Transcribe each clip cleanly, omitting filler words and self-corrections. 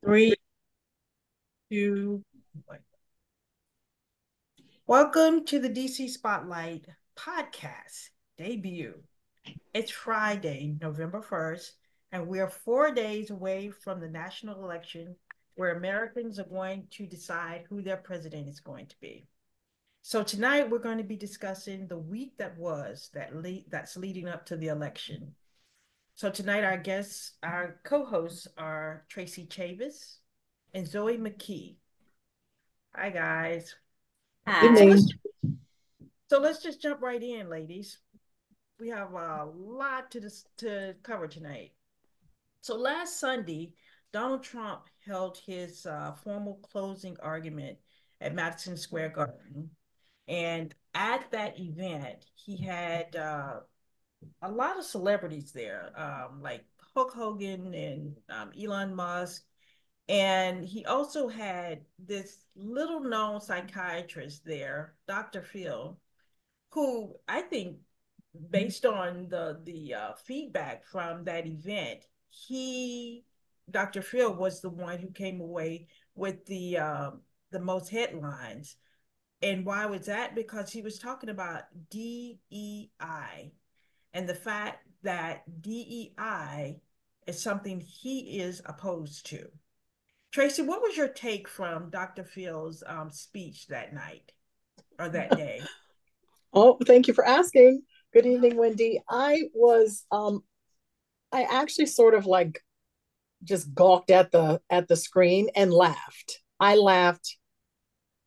Three, two, one. Welcome to the DC Spotlight podcast debut. It's Friday, November 1st, and we are 4 days away from the national election where Americans are going to decide who their president is going to be. So tonight we're going to be discussing the week that was that's leading up to the election. So tonight our co-hosts are Tracy Chavis and Zoe McKee. Hi guys. So Evening. let's so let's just jump right in, ladies. We have a lot to cover tonight. So last Sunday, Donald Trump held his formal closing argument at Madison Square Garden, and at that event, he had a lot of celebrities there, like Hulk Hogan and Elon Musk. And he also had this little known psychiatrist there, Dr. Phil, who I think, based on the feedback from that event, he Dr. Phil was the one who came away with the most headlines. And why was that? Because he was talking about DEI and the fact that DEI is something he is opposed to. Tracy, what was your take from Dr. Phil's speech that night or that day? Oh, thank you for asking. Good evening, Wendy. I actually sort of like just gawked at the screen and laughed. I laughed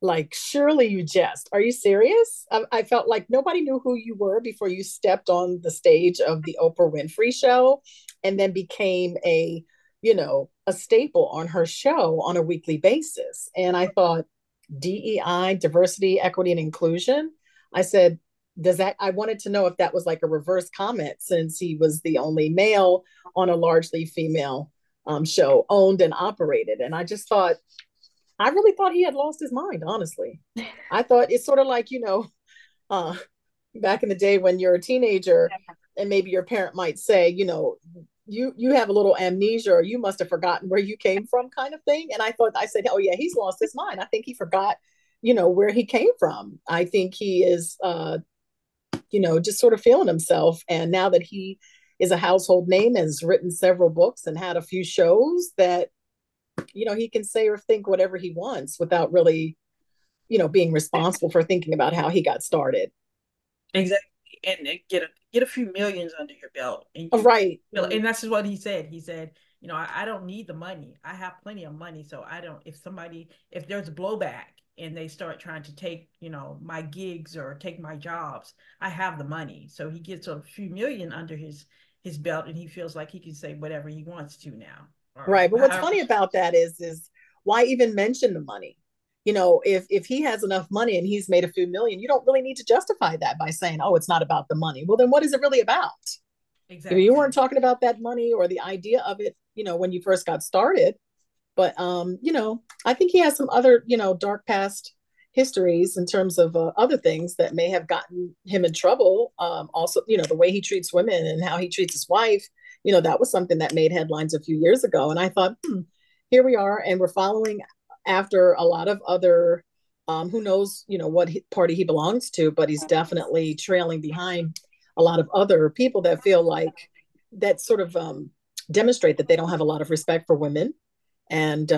like, surely you jest. Are you serious? I felt like nobody knew who you were before you stepped on the stage of the Oprah Winfrey show and then became a staple on her show on a weekly basis. And I thought, DEI, diversity, equity, and inclusion. I said, I wanted to know if that was like a reverse comment since he was the only male on a largely female show owned and operated. And I really thought he had lost his mind, honestly. I thought it's sort of like, uh, back in the day when you're a teenager and maybe your parent might say, you have a little amnesia or you must have forgotten where you came from kind of thing. And I said, oh yeah, he's lost his mind. I think he forgot, where he came from. I think he is, just sort of feeling himself. And now that he is a household name and has written several books and had a few shows that, he can say or think whatever he wants without really, being responsible for thinking about how he got started. Exactly. And get a few millions under your belt. And Right. and that's what he said. He said, I don't need the money. I have plenty of money. So I don't, if there's blowback and they start trying to take, my gigs or take my jobs, I have the money. So he gets a few million under his belt and he feels like he can say whatever he wants to now. Or Right. But what's however. funny about that is why even mention the money? If he has enough money and he's made a few million, you don't really need to justify that by saying, "Oh, it's not about the money." Well, then what is it really about? If you Exactly. weren't talking about that money or the idea of it, when you first got started. But I think he has some other, dark past histories in terms of other things that may have gotten him in trouble. Also, the way he treats women and how he treats his wife, that was something that made headlines a few years ago. And I thought, here we are, and we're following after a lot of other, who knows, what party he belongs to, but he's definitely trailing behind a lot of other people that feel like that sort of demonstrate that they don't have a lot of respect for women and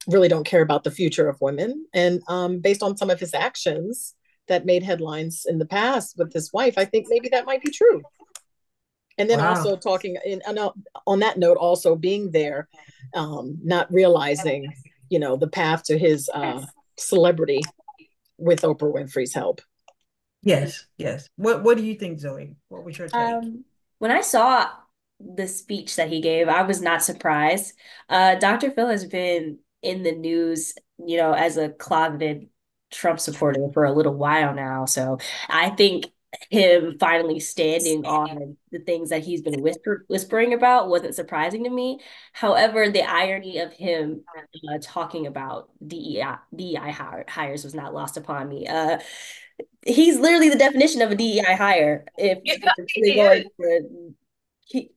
really don't care about the future of women. And based on some of his actions that made headlines in the past with his wife, I think maybe that might be true. And then Wow. also talking on that note, also being there, not realizing, the path to his celebrity with Oprah Winfrey's help. Yes, yes. What do you think, Zoe? What was your take? Um, when I saw the speech that he gave, I was not surprised. Dr. Phil has been in the news, as a closeted Trump supporter for a little while now. So I think him finally standing on the things that he's been whispering about wasn't surprising to me. However, the irony of him talking about DEI hires was not lost upon me. He's literally the definition of a DEI hire. If Yeah, we're really he is. going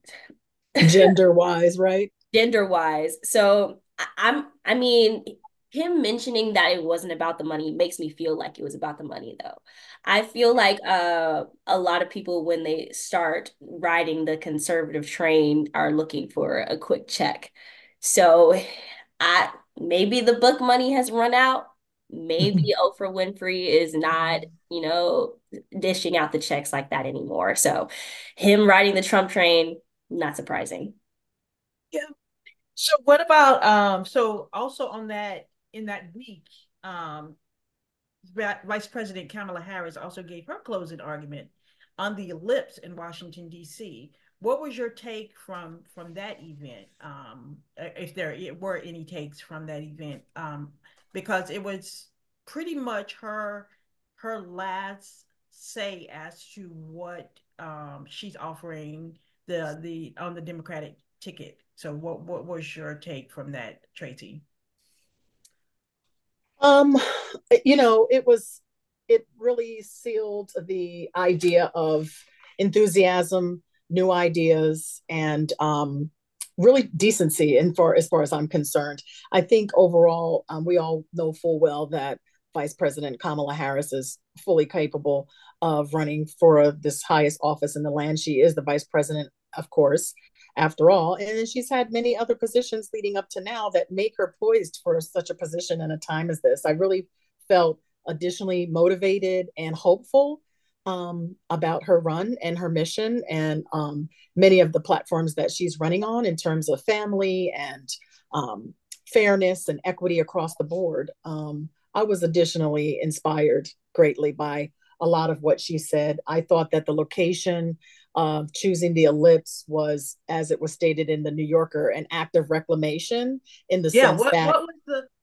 to Gender wise, right? gender wise. So I mean, him mentioning that it wasn't about the money makes me feel like it was about the money though. I feel like a lot of people when they start riding the conservative train are looking for a quick check. So I maybe the book money has run out. Maybe Oprah Winfrey is not, dishing out the checks like that anymore. So him riding the Trump train, not surprising. Yeah. So what about so also on that in that week, um Vice President Kamala Harris also gave her closing argument on the ellipse in Washington D.C. What was your take from that event? If there were any takes from that event, because it was pretty much her last say as to what she's offering the on the Democratic ticket. So what was your take from that, Tracy? Um, it really sealed the idea of enthusiasm, new ideas, and really decency. And for as far as I'm concerned, I think overall, we all know full well that Vice President Kamala Harris is fully capable of running for this highest office in the land. She is the vice president, of course, after all. And she's had many other positions leading up to now that make her poised for such a position in a time as this. I really felt additionally motivated and hopeful about her run and her mission and many of the platforms that she's running on in terms of family and fairness and equity across the board. I was additionally inspired greatly by a lot of what she said. I thought that the location of choosing the ellipse was, as it was stated in the New Yorker, an act of reclamation in the Yeah, sense that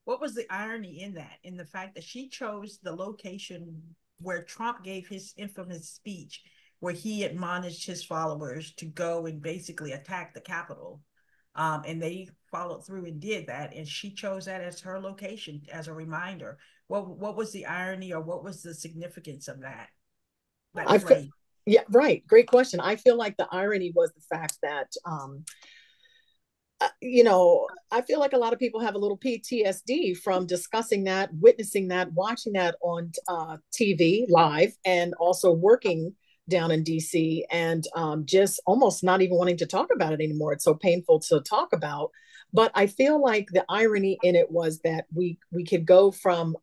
what was the irony in that? In the fact that she chose the location where Trump gave his infamous speech, where he admonished his followers to go and basically attack the Capitol. And they followed through and did that, and she chose that as her location as a reminder. What was the irony, or what was the significance of that I feel, phrase? yeah, right. Great question. I feel like the irony was the fact that I feel like a lot of people have a little PTSD from discussing that, witnessing that, watching that on TV live, and also working down in DC, and just almost not even wanting to talk about it anymore. It's so painful to talk about. But I feel like the irony in it was that we could go from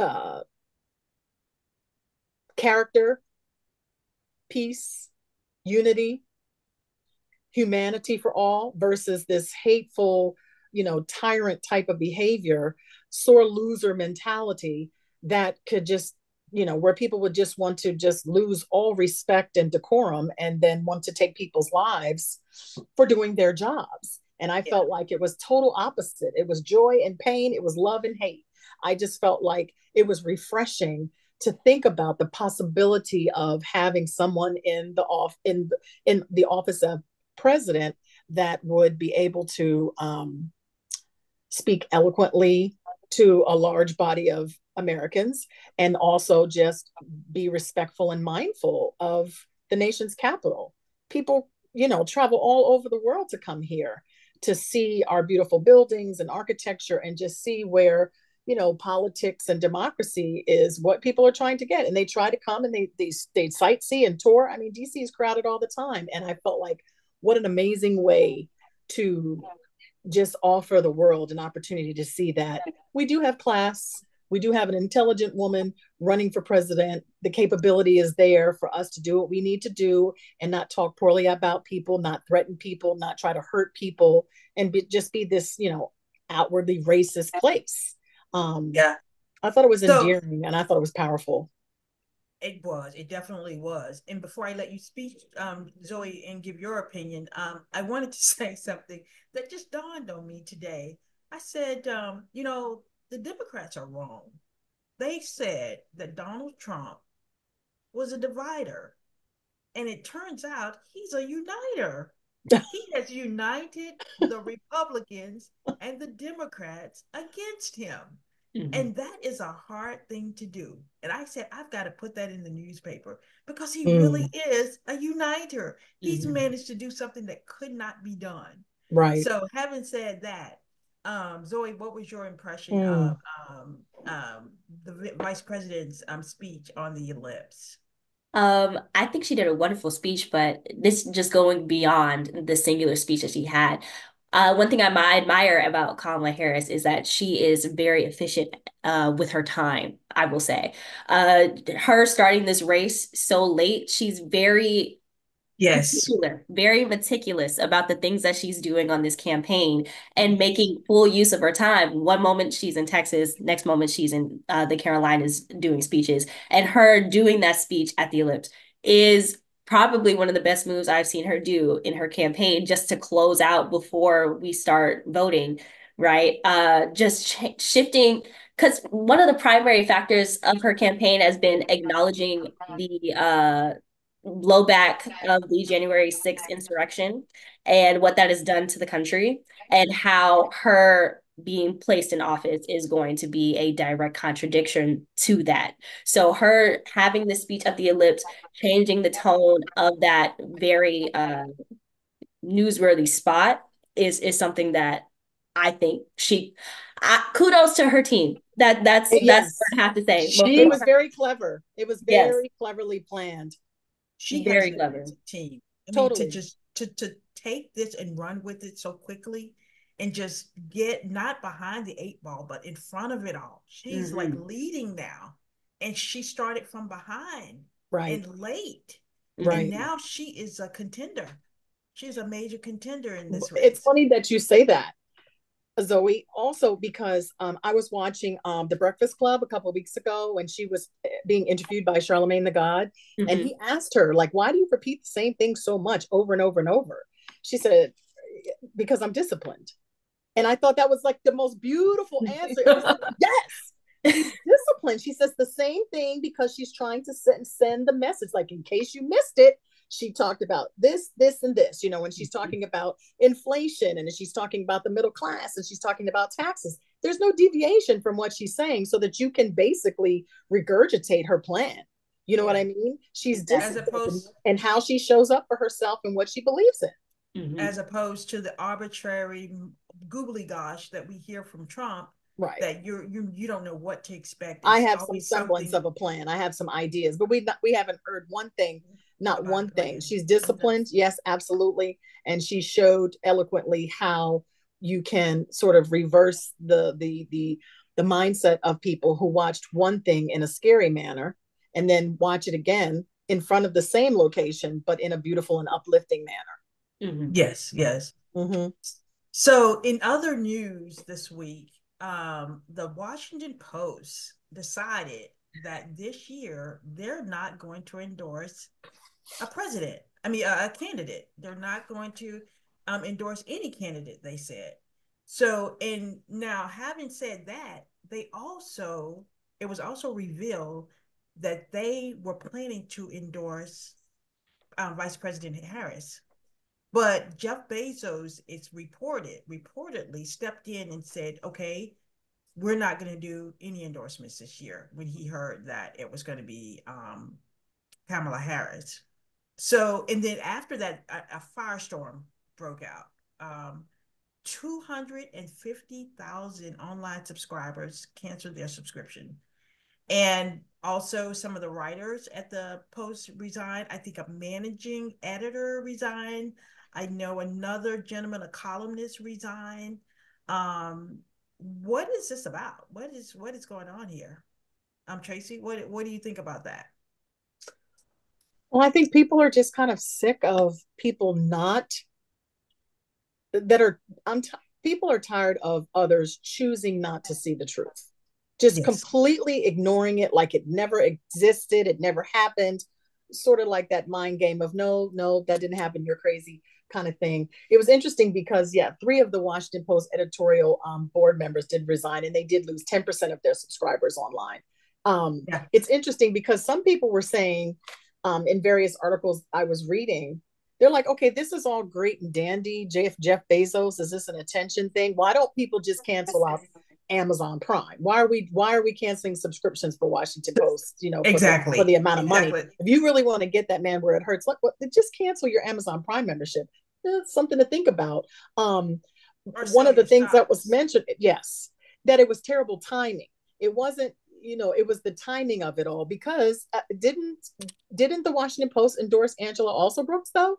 uh, character, peace, unity, humanity for all versus this hateful, tyrant type of behavior, sore loser mentality that could just, where people would just want to just lose all respect and decorum and then want to take people's lives for doing their jobs. And I Yeah. felt like it was total opposite. It was joy and pain, it was love and hate. I just felt like it was refreshing to think about the possibility of having someone in the office of president that would be able to speak eloquently to a large body of Americans and also just be respectful and mindful of the nation's capital. People, travel all over the world to come here to see our beautiful buildings and architecture and just see where politics and democracy is what people are trying to get. And they try to come and they sightsee and tour. I mean, DC is crowded all the time. And I felt like what an amazing way to just offer the world an opportunity to see that we do have class. We do have an intelligent woman running for president. The capability is there for us to do what we need to do and not talk poorly about people, not threaten people, not try to hurt people, and just be this, outwardly racist place. Um, Yeah. I thought it was So endearing and I thought it was powerful. it was. It definitely was. And before I let you speak, Zoe, and give your opinion, I wanted to say something that just dawned on me today. I said, the Democrats are wrong. They said that Donald Trump was a divider, and it turns out he's a uniter. He has united the Republicans and the Democrats against him. Mhm. And that is a hard thing to do. And I said, I've got to put that in the newspaper because he really Mm, is a uniter. He's Mhm. managed to do something that could not be done. right. So, having said that, Zoe, what was your impression of Mm. the vice president's speech on the ellipse? I think she did a wonderful speech, but this just going beyond the singular speech that she had. One thing I admire about Kamala Harris is that she is very efficient with her time, I will say. Her starting this race so late, she's Yes. very meticulous about the things that she's doing on this campaign and Yes. making full use of her time. One moment she's in Texas, next moment she's in the Carolinas doing speeches. And her doing that speech at the ellipse is probably one of the best moves I've seen her do in her campaign just to close out before we start voting, right? Just shifting. Because one of the primary factors of her campaign has been acknowledging the blowback of the January 6th insurrection and what that has done to the country, and how her being placed in office is going to be a direct contradiction to that. So her having this speech at the ellipse, changing the tone of that very newsworthy spot is something that I think kudos to her team. That's Yes, what I have to say. Most she was very clever. It was yes, very cleverly planned. She has very an clever. amazing team. I mean, to Totally. just to take this and run with it so quickly and just get not behind the eight ball, but in front of it all. She's like Hmm. leading now. And she started from behind Right. and late. And Right. Hmm. now she is a contender. She's a major contender in this It's race. funny that you say that, Zoe, also because I was watching The Breakfast Club a couple of weeks ago when she was being interviewed by Charlemagne the God, and he Hmm. asked her, like, why do you repeat the same thing so much over and over and over? She said, because I'm disciplined. And I thought that was like the most beautiful answer. It was like, yes, she's disciplined. She says the same thing because she's trying to send the message. Like, in case you missed it, she talked about this, this, and this, when she's talking about inflation and she's talking about the middle class and she's talking about taxes. There's no deviation from what she's saying so that you can basically regurgitate her plan. You know what Yeah. I mean? She's As disciplined opposed in how she shows up for herself and what she believes in. Hmm. as opposed to the arbitrary googly gosh that we hear from Trump, Right. that you don't know what to expect. I It's have some always semblance something of a plan. I have some ideas, but we haven't heard one thing, not about the one thing. plan. She's No. disciplined, yes, absolutely, and she showed eloquently how you can sort of reverse the mindset of people who watched one thing in a scary manner and then watch it again in front of the same location, but in a beautiful and uplifting manner. Hmm. Yes, yes. Mm-hmm. So, in other news this week, the Washington Post decided that this year they're not going to endorse a president. I mean, a candidate. They're not going to endorse any candidate, they said. So, and now having said that, it was also revealed that they were planning to endorse Vice President Harris. But Jeff Bezos, it's reportedly stepped in and said, okay, we're not going to do any endorsements this year when he heard that it was going to be Kamala Harris. So, and then after that, a firestorm broke out. 250,000 online subscribers canceled their subscription. And also, some of the writers at the Post resigned. I think a managing editor resigned. I know another gentleman, a columnist, resigned. What is this about? What is going on here? Tracy, what do you think about that? Well, I think people are just kind of sick of people not that are I'm t- people are tired of others choosing not to see the truth, just Yes. completely ignoring it like it never existed, it never happened, sort of like that mind game of no, no, that didn't happen, you're crazy kind of thing. It was interesting because yeah, three of the Washington Post editorial board members did resign and they did lose 10% of their subscribers online. Yeah. It's interesting because some people were saying in various articles I was reading, they're like, okay, this is all great and dandy. Jeff Bezos, is this an attention thing? Why don't people just cancel out Amazon Prime? Why are we canceling subscriptions for Washington Post? For Exactly. the amount of money. Exactly. If you really want to get that man where it hurts, just cancel your Amazon Prime membership. It's something to think about. or one sell of the your things that was stocks. mentioned, yes, that it was terrible timing. It wasn't, it was the timing of it all because didn't the Washington Post endorse Angela also Brooks though?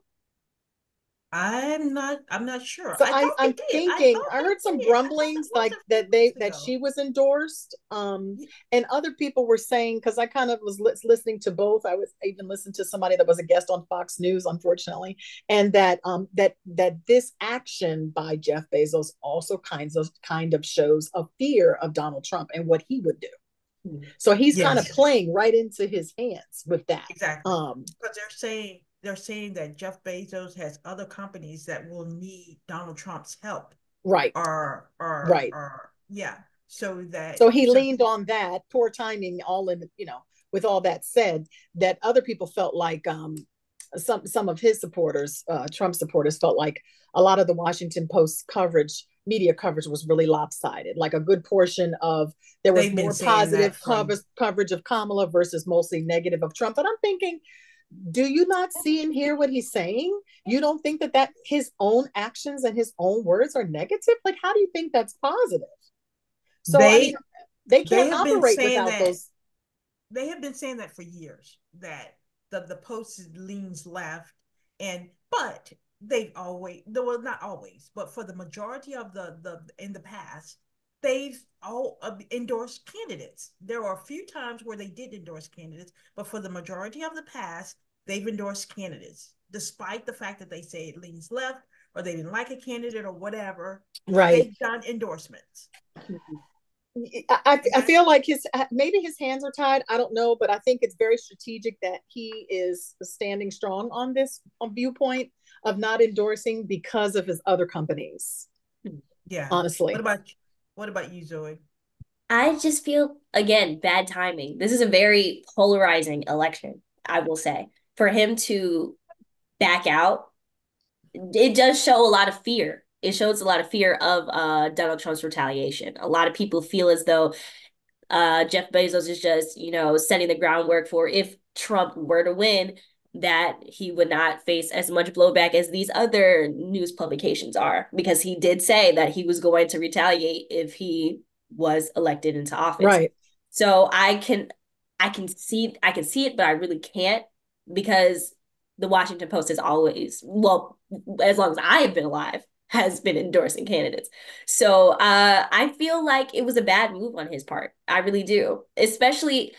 I'm not sure. So I thought they I'm did. I thinking thought I they heard some did. I thought that grumblings was like a few that weeks that ago. she was endorsed, and other people were saying because I kind of was listening to both. I was even listening to somebody that was a guest on Fox News, unfortunately, and that this action by Jeff Bezos also kind of shows a fear of Donald Trump and what he would do. So he's kind of Yes, playing right into his hands with that. exactly. Because they're saying that Jeff Bezos has other companies that will need Donald Trump's help, Right, or right. yeah, so that So he so leaned on that poor timing, all in, with all that said, that other people felt like some of his supporters, Trump supporters, felt like a lot of the Washington Post media coverage was really lopsided. Like a good portion of there was they've been more saying that positive from. coverage of Kamala versus mostly negative of Trump. And I'm thinking, do you not see and hear what he's saying? You don't think that his own actions and his own words are negative? Like, how do you think that's positive? So, I mean, they they they can't have been operate saying without that those. they have been saying that for years, that the post leans left, and but they've always, well, not always, but for the majority of the in the past, they've all endorsed candidates. There are a few times where they did endorse candidates, but for the majority of the past, they've endorsed candidates despite the fact that they say it leans left, or they didn't like a candidate or whatever. Right. They've done endorsements. I And that's feel like maybe his hands are tied. I don't know, but I think it's very strategic that he is standing strong on this viewpoint of not endorsing because of his other companies. Yeah. What Honestly, about what about you, Zoe? I just feel, again, bad timing. This is a very polarizing election, I will say. For him to back out, it does show a lot of fear. It shows a lot of fear of Donald Trump's retaliation. A lot of people feel as though Jeff Bezos is just, setting the groundwork for if Trump were to win, that he would not face as much blowback as these other news publications are, because he did say that he was going to retaliate if he was elected into office. right. So I can see it, but I really can't, because the Washington Post has always, well, as long as I have been alive, has been endorsing candidates. So I feel like it was a bad move on his part. I really do. Especially,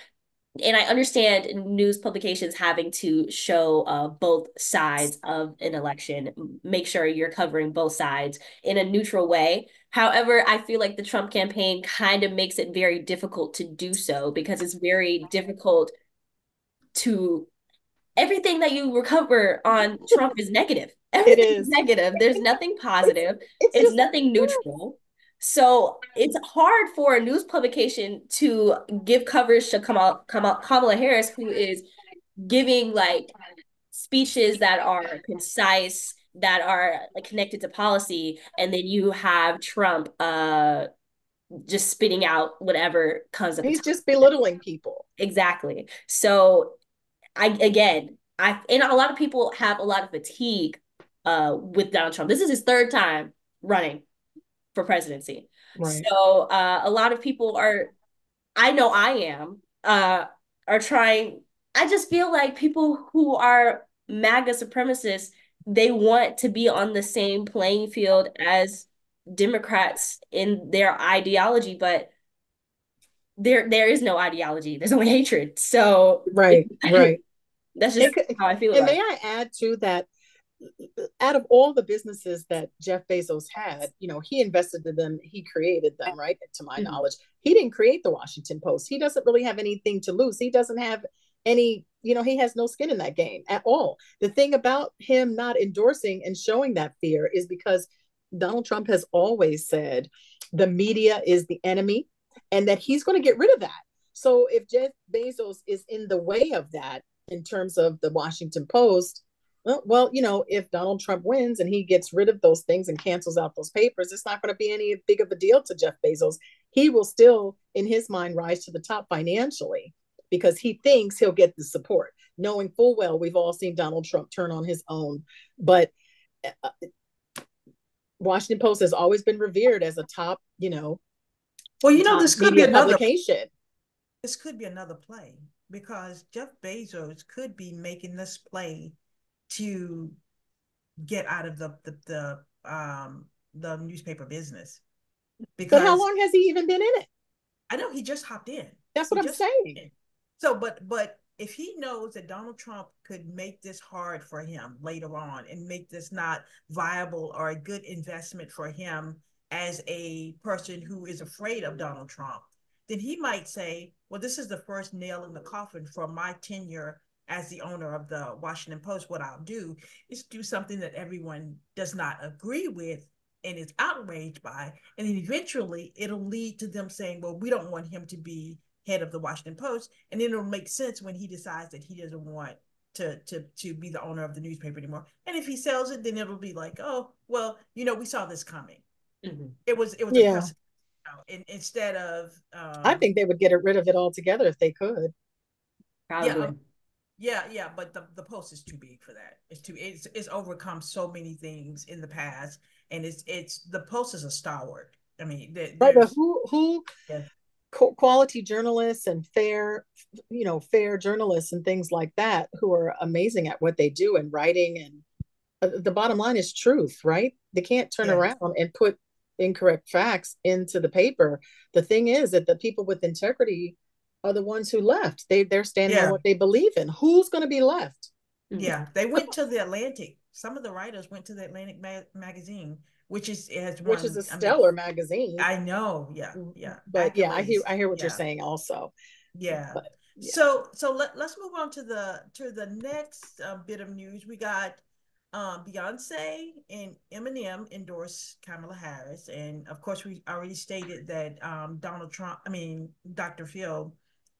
and I understand news publications having to show both sides of an election, make sure you're covering both sides in a neutral way. However, I feel like the Trump campaign kind of makes it very difficult to do so, because it's very difficult to, everything that you recover on Trump is negative. It Everything is is. negative. There's nothing It's positive. it's It's just nothing yes. neutral. So it's hard for a news publication to give coverage to Kamala Harris, who is giving like speeches that are concise, that are like connected to policy, and then you have Trump just spitting out whatever comes at the He's top. just belittling people. Exactly. So I and a lot of people have a lot of fatigue with Donald Trump. This is his third time running for presidency. Right. So a lot of people are, I know I am, are trying. I just feel like people who are MAGA supremacists, they want to be on the same playing field as Democrats in their ideology, but there is no ideology. There's only hatred. So Right. Right. that's And, just how I feel and about may it. I add to that, out of all the businesses that Jeff Bezos had, he invested in them, he created them, right? To my Mhm. knowledge, he didn't create the Washington Post. He doesn't really have anything to lose. He doesn't have he has no skin in that game at all. The thing about him not endorsing and showing that fear is because Donald Trump has always said the media is the enemy and that he's going to get rid of that. So if Jeff Bezos is in the way of that in terms of the Washington Post, well, if Donald Trump wins and he gets rid of those things and cancels out those papers, it's not going to be any big of a deal to Jeff Bezos. He will still, in his mind, rise to the top financially because he thinks he'll get the support, knowing full well we've all seen Donald Trump turn on his own. But uh, Washington Post has always been revered as a top, Well, top this could be media another publication. this could be another play because Jeff Bezos could be making this play to get out of the newspaper business But how because long has he even been in it? I know he just hopped in. That's He what I'm just hopped saying. in. So, but if he knows that Donald Trump could make this hard for him later on and make this not viable or a good investment for him as a person who is afraid of Donald Trump, then he might say, well, this is the first nail in the coffin for my tenure as the owner of the Washington Post. What I'll do is do something that everyone does not agree with and is outraged by. And then eventually it'll lead to them saying, well, we don't want him to be head of the Washington Post. And then it'll make sense when he decides that he doesn't want to be the owner of the newspaper anymore. And if he sells it, then it'll be like, oh, well, we saw this coming. Mm-hmm. It was a Yeah. precedent. Instead of I think they would get rid of it altogether if they could. Probably. Yeah, but the post is too big for that. It's overcome so many things in the past, and it's the post is a stalwart. I mean, Right, but there's who yeah, quality journalists and fair journalists and things like that who are amazing at what they do and writing, and the bottom line is truth, right? They can't turn yeah, around and put incorrect facts into the paper. The thing is that the people with integrity are the ones who left. They're standing on yeah, what they believe in. Who's going to be left? yeah. They went to the Atlantic. Some of the writers went to the Atlantic magazine, which is it has Which is won. a I mean, stellar magazine. I know, yeah, yeah, But yeah, accolades, I hear what you're yeah. saying also. Yeah. But yeah. So let's move on to the next bit of news. We got Beyonce and Eminem endorsed Kamala Harris, and of course we already stated that Donald Trump, I mean Dr. Phil,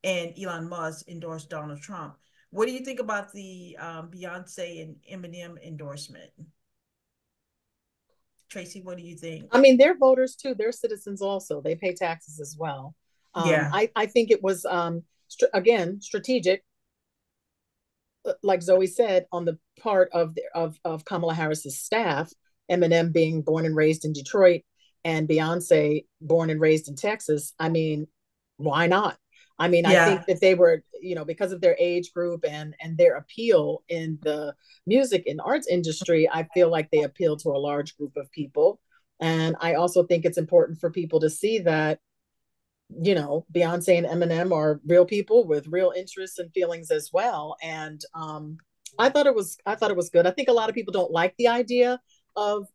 and Elon Musk endorsed Donald Trump. What do you think about the Beyonce and Eminem endorsement? Tracy, what do you think? I mean, they're voters too. They're citizens also. They pay taxes as well. Yeah, I think it was again strategic, like Zoe said, on the part of Kamala Harris's staff. Eminem being born and raised in Detroit, and Beyonce born and raised in Texas. I mean, why not? I mean, I think yeah, that they were, because of their age group and their appeal in the music and arts industry, I feel like they appeal to a large group of people. And I also think it's important for people to see that, Beyonce and Eminem are real people with real interests and feelings as well. And I thought it was good. I think a lot of people don't like the idea of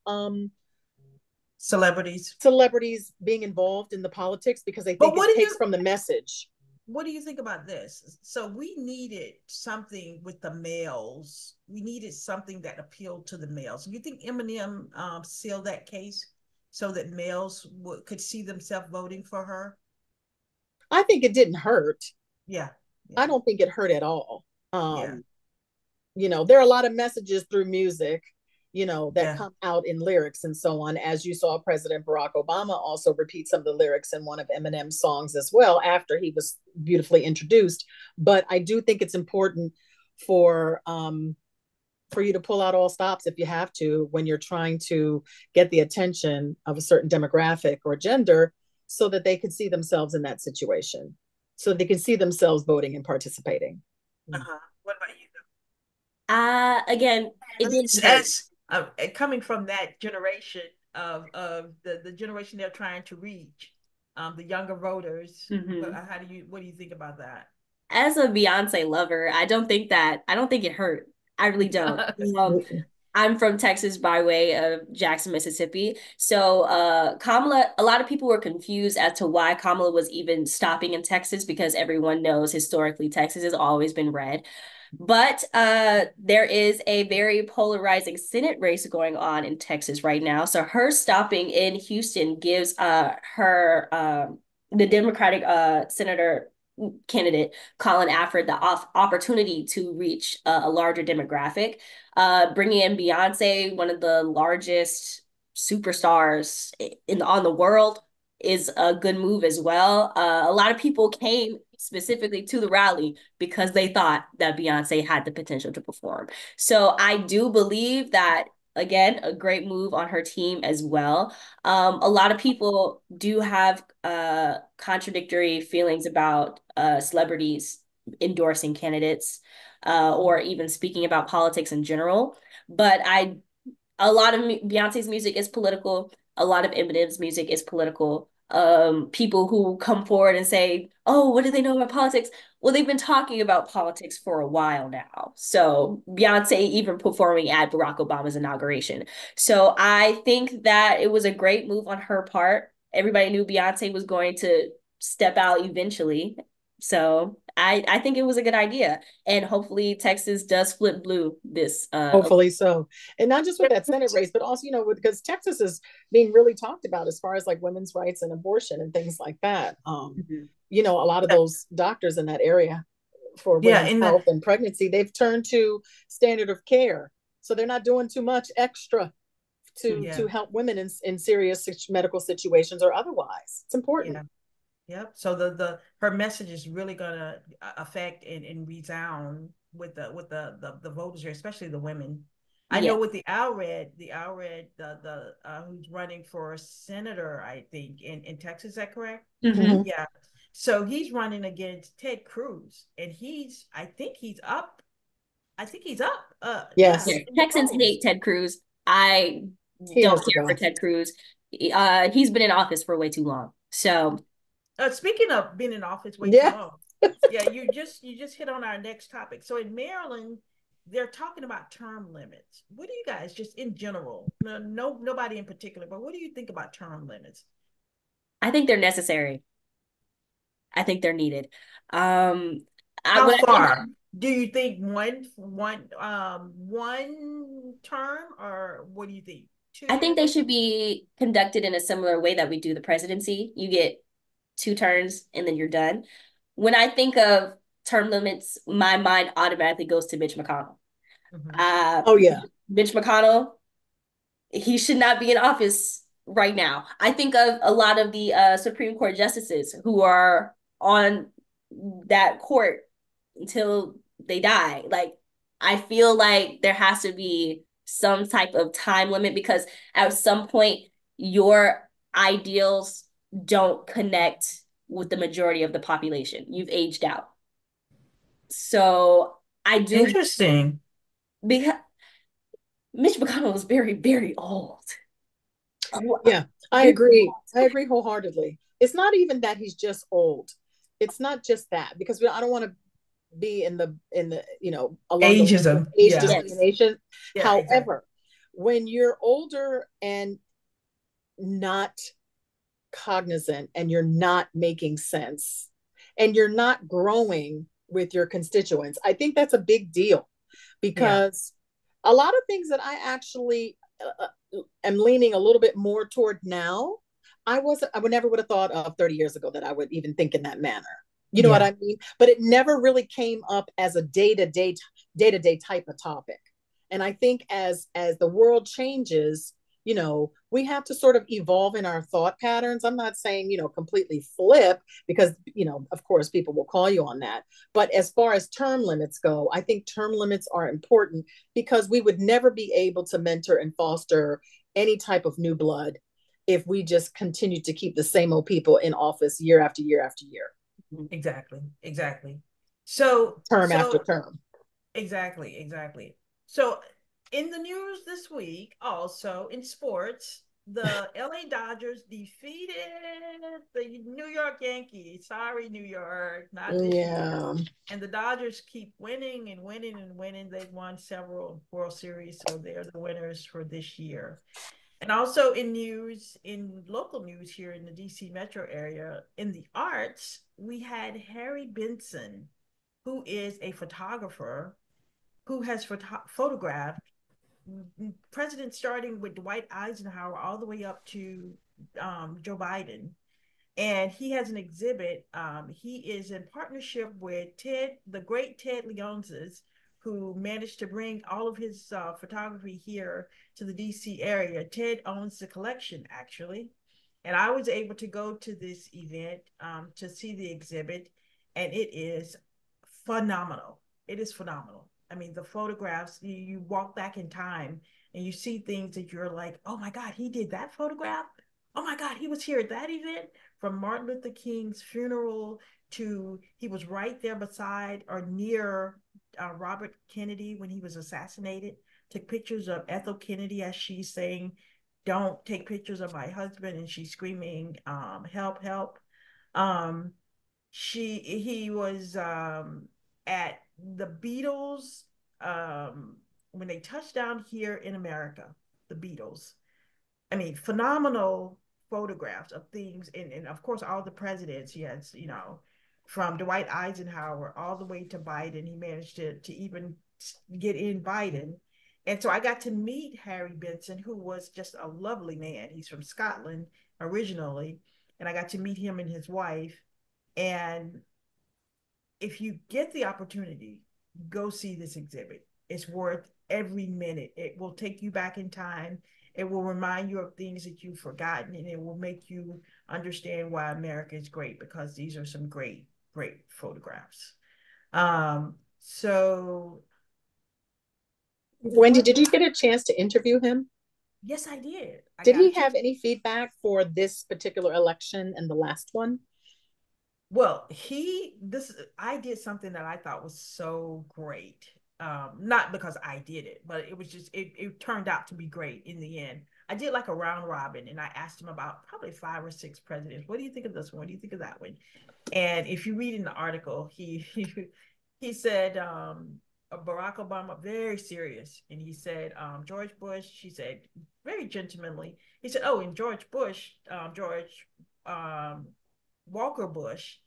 celebrities. celebrities being involved in the politics because they But think it takes from the message. what do you think about this? So we needed something with the males. We needed something that appealed to the males. You think Eminem sealed that case so that males could see themselves voting for her? I think it didn't hurt. Yeah, I yeah, don't think it hurt at all. yeah, There are a lot of messages through music, that yeah, come out in lyrics and so on. As you saw, President Barack Obama also repeat some of the lyrics in one of Eminem's songs as well after he was beautifully introduced. But I do think it's important for for you to pull out all stops if you have to when you're trying to get the attention of a certain demographic or gender so that they can see themselves in that situation, so they can see themselves voting and participating. uh-huh. What about you? Again, it didn't hurt. As coming from that generation of the generation they're trying to reach, the younger voters. Mhm. What do you think about that? As a Beyonce lover, I don't think it hurt. I really don't. I'm from Texas by way of Jackson, Mississippi. So Kamala, a lot of people were confused as to why Kamala was even stopping in Texas because everyone knows historically Texas has always been red. But there is a very polarizing Senate race going on in Texas right now. So her stopping in Houston gives her the Democratic senator candidate Colin Afford the opportunity to reach a larger demographic. Bringing in Beyonce, one of the largest superstars on the world, is a good move as well. A lot of people came specifically to the rally because they thought that Beyonce had the potential to perform. So I do believe that again, a great move on her team as well. A lot of people do have contradictory feelings about celebrities endorsing candidates or even speaking about politics in general. But a lot of Beyonce's music is political. A lot of Eminem's music is political. People who come forward and say, "Oh, what do they know about politics?" Well, they've been talking about politics for a while now. So Beyonce even performing at Barack Obama's inauguration. So I think that it was a great move on her part. Everybody knew Beyonce was going to step out eventually. So I think it was a good idea. And hopefully Texas does flip blue this Hopefully so. And not just with that Senate race, but also, because Texas is being really talked about as far as like women's rights and abortion and things like that. Mhm. A lot of those doctors in that area for Yeah, women's in the health and pregnancy, they've turned to standard of care. So they're not doing too much extra yeah, to help women in serious medical situations or otherwise. It's important. yeah. Yep. So the her message is really gonna affect and resound with the voters here, especially the women. I Yeah. know with the Alred, who's running for senator, I think in Texas. Is that correct? Mm-hmm. Hmm. Yeah. So he's running against Ted Cruz, and I think he's up. I think he's up. Yeah, Yeah. Yes, in the Texans polls. hate Ted Cruz. I he don't has to care for go. Ted Cruz. He's been in office for way too long. So Speaking of being in office way too Yeah. long, yeah, you just hit on our next topic. So in Maryland, they're talking about term limits. What do you guys just in general? No, nobody in particular, but what do you think about term limits? I think they're necessary. I think they're needed. Um, How when I think far do you think one term, or what do you think? I think Two? they should be conducted in a similar way that we do the presidency. You get two turns and then you're done. When I think of term limits, my mind automatically goes to Mitch McConnell. Mm-hmm. Uh, Oh yeah. Mitch McConnell, he should not be in office right now. I think of a lot of the Supreme Court justices who are on that court until they die. Like, I feel like there has to be some type of time limit because at some point, your ideals don't connect with the majority of the population. You've aged out. So I do, Interesting. because Mitch McConnell is very, very old. Yeah, I Very agree. old. I agree wholeheartedly. It's not even that he's just old. It's not just that because I don't want to be in the along the lines of Ageism. age Yeah. Yes. discrimination. Yeah, exactly. However, when you're older and not cognizant and you're not making sense and you're not growing with your constituents, I think that's a big deal Yeah. because a lot of things that I actually am leaning a little bit more toward now, I would never would have thought of 30 years ago that I would even think in that manner. You know what Yeah. I mean? But it never really came up as a day-to-day type of topic. And I think as the world changes, we have to sort of evolve in our thought patterns. I'm not saying, completely flip because, of course, people will call you on that. But as far as term limits go, I think term limits are important because we would never be able to mentor and foster any type of new blood if we just continue to keep the same old people in office year after year after year, Exactly. Exactly. So term after so term. exactly, exactly. So in the news this week, also in sports, the LA Dodgers defeated the New York Yankees. Sorry, New York, not this year. Yeah. And the Dodgers keep winning and winning and winning. They've won several World Series, so they're the winners for this year. And also in local news here in the DC metro area, in the arts, we had Harry Benson, who is a photographer who has photographed presidents starting with Dwight Eisenhower all the way up to Joe Biden. And he has an exhibit. He is in partnership with the great Ted Leonsis, who managed to bring all of his photography here to the DC area. Ted owns the collection, actually. And I was able to go to this event to see the exhibit, and it is phenomenal. It is phenomenal. I mean, the photographs, you walk back in time and you see things that you're like, oh my God, he did that photograph. Oh my God, he was here at that event, from Martin Luther King's funeral to he was right there beside or near Robert Kennedy when he was assassinated. Took pictures of Ethel Kennedy as she's saying, "Don't take pictures of my husband," and she's screaming, "Help, help!" Um, he was at the Beatles when they touched down here in America. The Beatles, I mean, phenomenal photographs of things, and of course, all the presidents. He has, from Dwight Eisenhower all the way to Biden. He managed to even get in Biden. And so I got to meet Harry Benson, who was just a lovely man. He's from Scotland originally. And I got to meet him and his wife. And if you get the opportunity, go see this exhibit. It's worth every minute. It will take you back in time. It will remind you of things that you've forgotten, and it will make you understand why America is great, because these are some great, great photographs. So the Wendy, did you president, get a chance to interview him? yes, I did. I Did got a he have chance. any feedback for this particular election and the last one? Well, I did something that I thought was so great. Not because I did it, but it was just it turned out to be great in the end. I did like a round robin, and I asked him about probably five or six presidents. What do you think of this one? What do you think of that one? And if you read in the article, he said Barack Obama, very serious, and he said George Bush. She said very gentlemanly. He said, oh, and George Bush, George um, Walker Bush,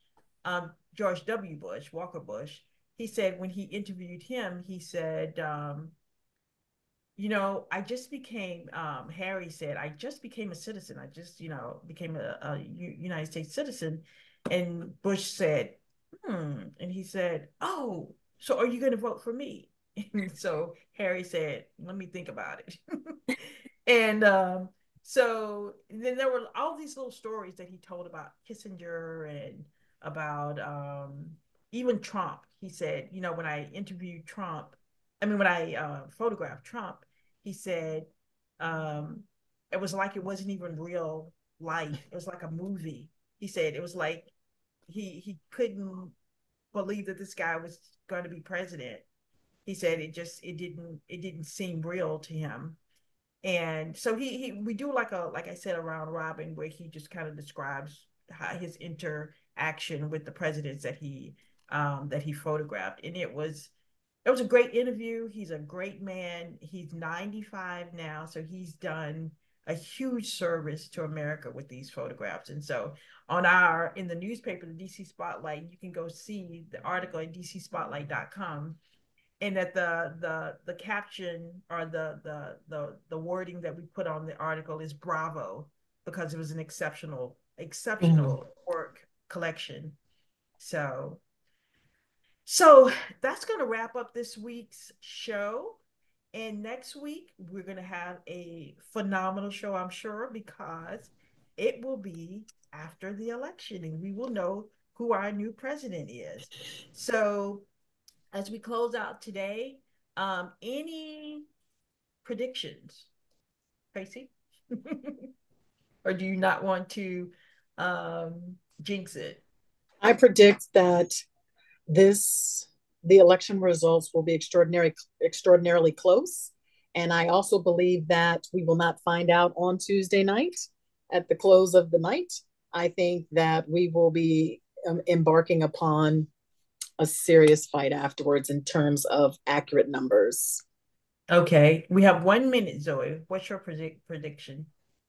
George W. Bush, Walker Bush. He said when he interviewed him, he said, I just became, Harry said, I just became a citizen. I just, became a United States citizen. And Bush said, And he said, oh, so are you going to vote for me? And so Harry said, let me think about it. And so then there were all these little stories that he told about Kissinger and about even Trump. He said, when I interviewed Trump, I mean, when I photographed Trump, he said um, it was like it wasn't even real life. It was like a movie. He said it was like he couldn't believe that this guy was going to be president. He said it didn't seem real to him. And so he we do like I said, a round robin where he just kind of describes how his interaction with the presidents that he photographed. And it was a great interview. He's a great man. He's 95 now, so he's done a huge service to America with these photographs. And so in the newspaper, the DC Spotlight, you can go see the article at dcspotlight.com, and that the caption or the wording that we put on the article is bravo, because it was an exceptional Mhm. exceptional work collection. So so that's going to wrap up this week's show. And next week we're going to have a phenomenal show, I'm sure, because it will be after the election and we will know who our new president is. So as we close out today, any predictions, Tracy? Or do you not want to jinx it? I predict that this the election results will be extraordinarily close, and I also believe that we will not find out on Tuesday night at the close of the night. I think that we will be embarking upon a serious fight afterwards in terms of accurate numbers. Okay, we have 1 minute, Zoe. What's your prediction?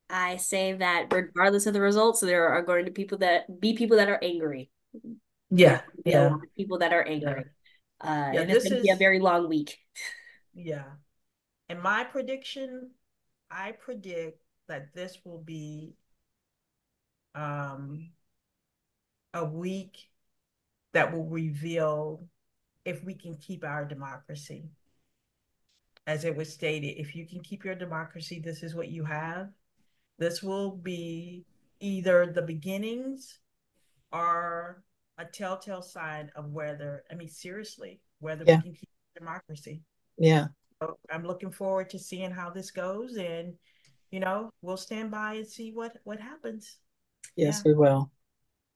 I say that regardless of the results, there are going to people that are angry. There's Yeah, going to be a yeah, lot of people that are yeah, angry. yeah. And it's This going to be a is very long week. yeah. And my prediction, I predict that this will be um a week that will reveal if we can keep our democracy. As it was stated, if you can keep your democracy, this is what you have. This will be either the beginnings or a telltale sign of whether, I mean, seriously, whether we Yeah, can keep democracy. yeah. So I'm looking forward to seeing how this goes, and we'll stand by and see what happens. Yes, Yeah. we will.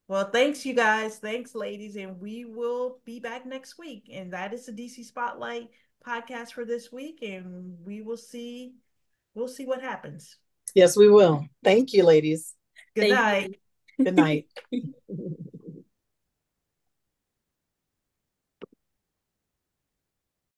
Well, thanks you guys. Thanks, ladies, and we will be back next week. And that is the DC Spotlight podcast for this week, and we'll see what happens. Yes, we will. Thank you, ladies. Good Thank night. you. Good night.